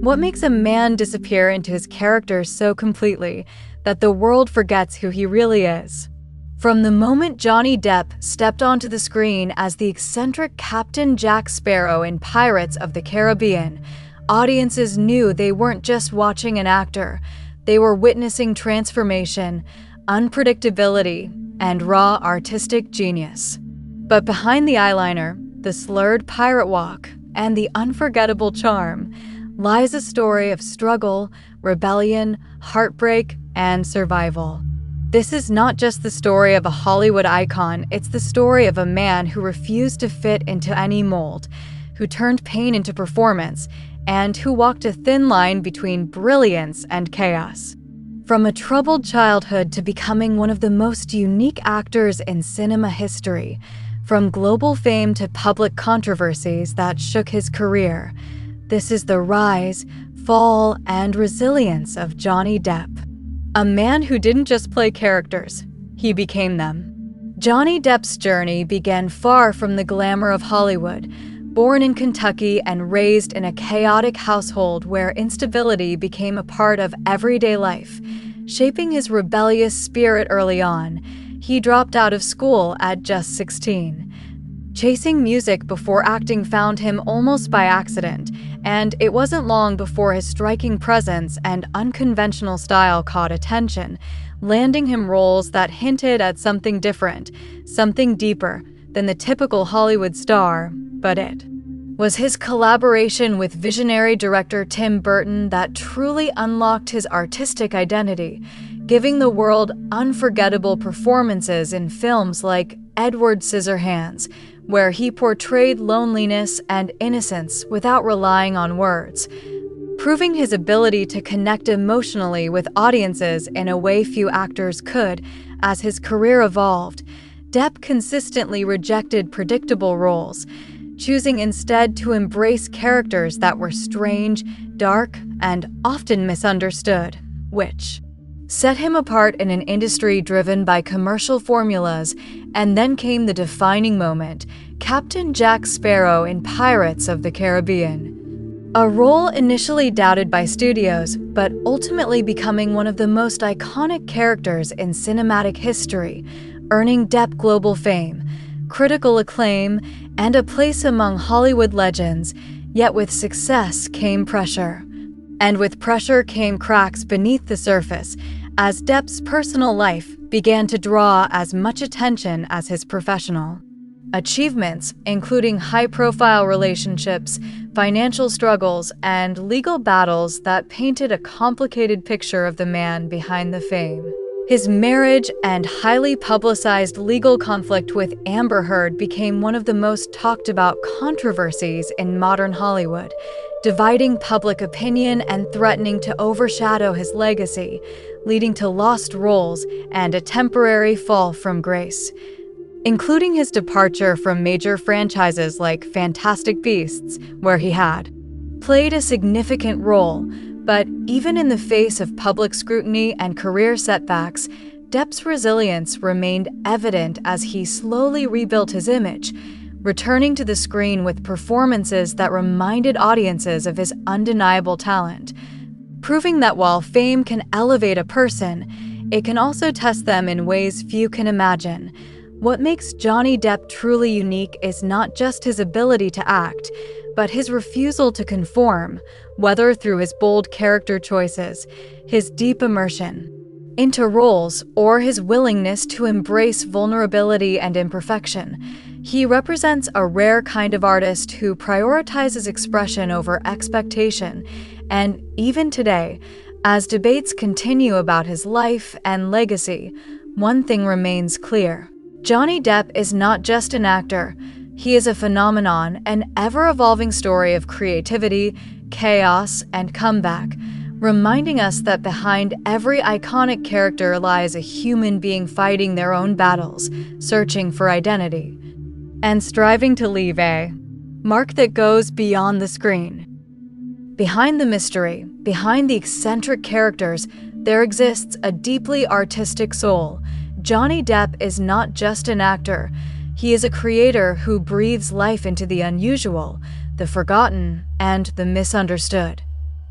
What makes a man disappear into his character so completely that the world forgets who he really is? From the moment Johnny Depp stepped onto the screen as the eccentric Captain Jack Sparrow in Pirates of the Caribbean, audiences knew they weren't just watching an actor, they were witnessing transformation, unpredictability, and raw artistic genius. But behind the eyeliner, the slurred pirate walk, and the unforgettable charm lies a story of struggle, rebellion, heartbreak, and survival. This is not just the story of a Hollywood icon, it's the story of a man who refused to fit into any mold, who turned pain into performance, and who walked a thin line between brilliance and chaos. From a troubled childhood to becoming one of the most unique actors in cinema history, from global fame to public controversies that shook his career, this is the rise, fall, and resilience of Johnny Depp. A man who didn't just play characters, he became them. Johnny Depp's journey began far from the glamour of Hollywood. Born in Kentucky and raised in a chaotic household where instability became a part of everyday life, shaping his rebellious spirit early on, he dropped out of school at just 16. Chasing music before acting found him almost by accident, and it wasn't long before his striking presence and unconventional style caught attention, landing him roles that hinted at something different, something deeper than the typical Hollywood star. But it was his collaboration with visionary director Tim Burton that truly unlocked his artistic identity, giving the world unforgettable performances in films like Edward Scissorhands, where he portrayed loneliness and innocence without relying on words, proving his ability to connect emotionally with audiences in a way few actors could. As his career evolved, Depp consistently rejected predictable roles, choosing instead to embrace characters that were strange, dark, and often misunderstood, which set him apart in an industry driven by commercial formulas. And then came the defining moment, Captain Jack Sparrow in Pirates of the Caribbean. A role initially doubted by studios, but ultimately becoming one of the most iconic characters in cinematic history, earning Depp global fame, critical acclaim, and a place among Hollywood legends. Yet with success came pressure. And with pressure came cracks beneath the surface, as Depp's personal life began to draw as much attention as his professional achievements, including high-profile relationships, financial struggles, and legal battles that painted a complicated picture of the man behind the fame. His marriage and highly publicized legal conflict with Amber Heard became one of the most talked about controversies in modern Hollywood, dividing public opinion and threatening to overshadow his legacy, leading to lost roles and a temporary fall from grace. Including his departure from major franchises like Fantastic Beasts, where he had played a significant role. But even in the face of public scrutiny and career setbacks, Depp's resilience remained evident as he slowly rebuilt his image, returning to the screen with performances that reminded audiences of his undeniable talent, proving that while fame can elevate a person, it can also test them in ways few can imagine. What makes Johnny Depp truly unique is not just his ability to act, but his refusal to conform, whether through his bold character choices, his deep immersion into roles, or his willingness to embrace vulnerability and imperfection. He represents a rare kind of artist who prioritizes expression over expectation, and even today, as debates continue about his life and legacy, one thing remains clear. Johnny Depp is not just an actor. He is a phenomenon, an ever-evolving story of creativity, chaos, and comeback, reminding us that behind every iconic character lies a human being fighting their own battles, searching for identity, and striving to leave a mark that goes beyond the screen. Behind the mystery, behind the eccentric characters, there exists a deeply artistic soul. Johnny Depp is not just an actor. He is a creator who breathes life into the unusual, the forgotten, and the misunderstood.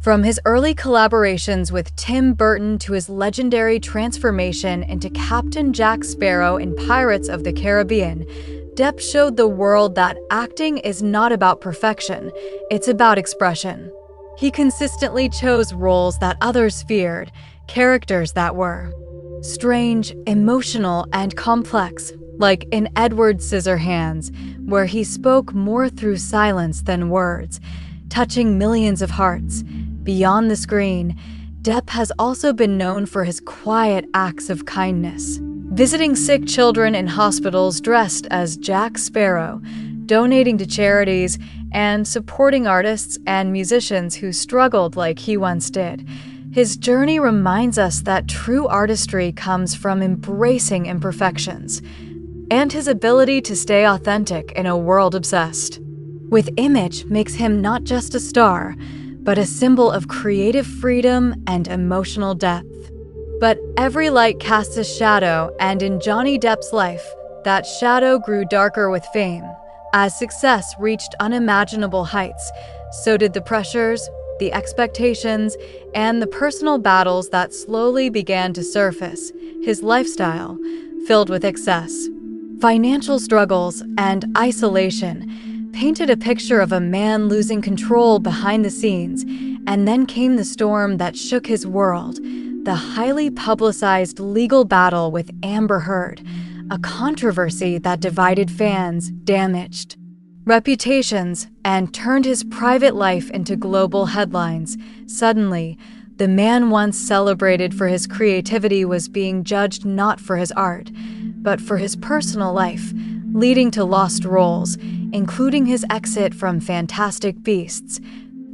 From his early collaborations with Tim Burton to his legendary transformation into Captain Jack Sparrow in Pirates of the Caribbean, Depp showed the world that acting is not about perfection, it's about expression. He consistently chose roles that others feared, characters that were strange, emotional, and complex, like in Edward Scissorhands, where he spoke more through silence than words, touching millions of hearts. Beyond the screen, Depp has also been known for his quiet acts of kindness, visiting sick children in hospitals dressed as Jack Sparrow, donating to charities, and supporting artists and musicians who struggled like he once did. His journey reminds us that true artistry comes from embracing imperfections, and his ability to stay authentic in a world obsessed with image makes him not just a star, but a symbol of creative freedom and emotional depth. But every light casts a shadow, and in Johnny Depp's life, that shadow grew darker with fame. As success reached unimaginable heights, so did the pressures, the expectations, and the personal battles that slowly began to surface. His lifestyle, filled with excess, financial struggles, and isolation, painted a picture of a man losing control behind the scenes. And then came the storm that shook his world, the highly publicized legal battle with Amber Heard, a controversy that divided fans, damaged reputations, and turned his private life into global headlines. Suddenly, the man once celebrated for his creativity was being judged not for his art, but for his personal life, leading to lost roles, including his exit from Fantastic Beasts,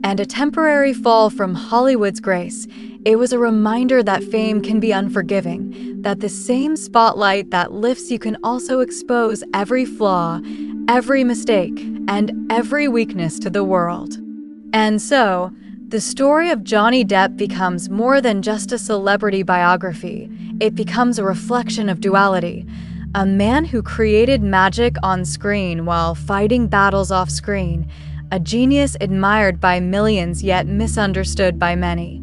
and a temporary fall from Hollywood's grace. It was a reminder that fame can be unforgiving, that the same spotlight that lifts you can also expose every flaw, every mistake, and every weakness to the world. And so, the story of Johnny Depp becomes more than just a celebrity biography. It becomes a reflection of duality. A man who created magic on screen while fighting battles off screen. A genius admired by millions yet misunderstood by many.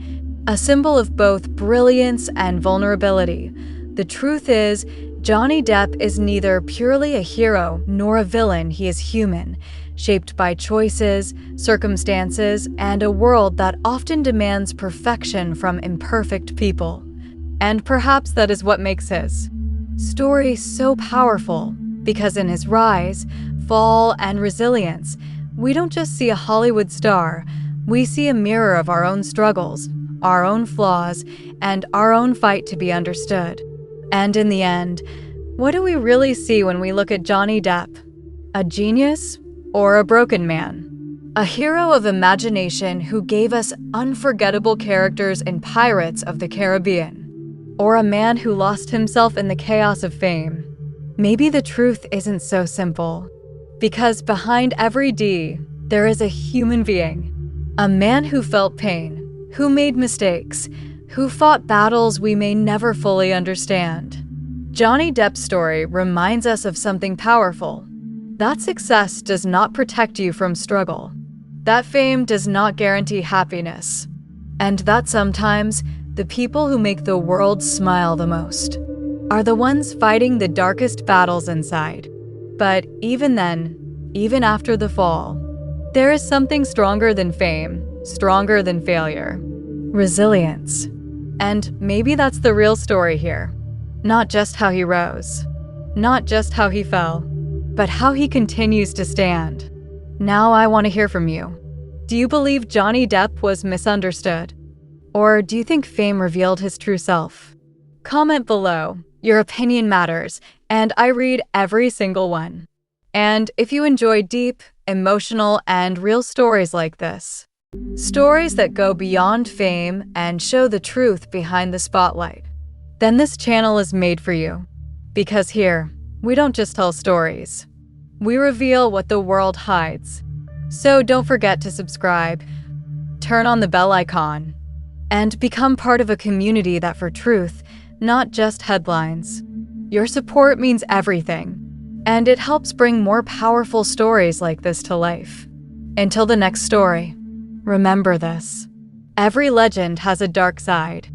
A symbol of both brilliance and vulnerability. The truth is, Johnny Depp is neither purely a hero nor a villain. He is human, shaped by choices, circumstances, and a world that often demands perfection from imperfect people. And perhaps that is what makes his story so powerful, because in his rise, fall, and resilience, we don't just see a Hollywood star, we see a mirror of our own struggles, our own flaws, and our own fight to be understood. And in the end, what do we really see when we look at Johnny Depp? A genius or a broken man? A hero of imagination who gave us unforgettable characters in Pirates of the Caribbean? Or a man who lost himself in the chaos of fame? Maybe the truth isn't so simple. Because behind every D, there is a human being. A man who felt pain, who made mistakes, who fought battles we may never fully understand. Johnny Depp's story reminds us of something powerful. That success does not protect you from struggle. That fame does not guarantee happiness. And that sometimes, the people who make the world smile the most are the ones fighting the darkest battles inside. But even then, even after the fall, there is something stronger than fame, stronger than failure. Resilience. And maybe that's the real story here. Not just how he rose, not just how he fell, but how he continues to stand. Now I want to hear from you. Do you believe Johnny Depp was misunderstood? Or do you think fame revealed his true self? Comment below. Your opinion matters, and I read every single one. And if you enjoy deep, emotional, and real stories like this, stories that go beyond fame and show the truth behind the spotlight, then this channel is made for you. Because here, we don't just tell stories. We reveal what the world hides. So don't forget to subscribe, turn on the bell icon, and become part of a community that for truth, not just headlines. Your support means everything, and it helps bring more powerful stories like this to life. Until the next story, remember this: Every legend has a dark side.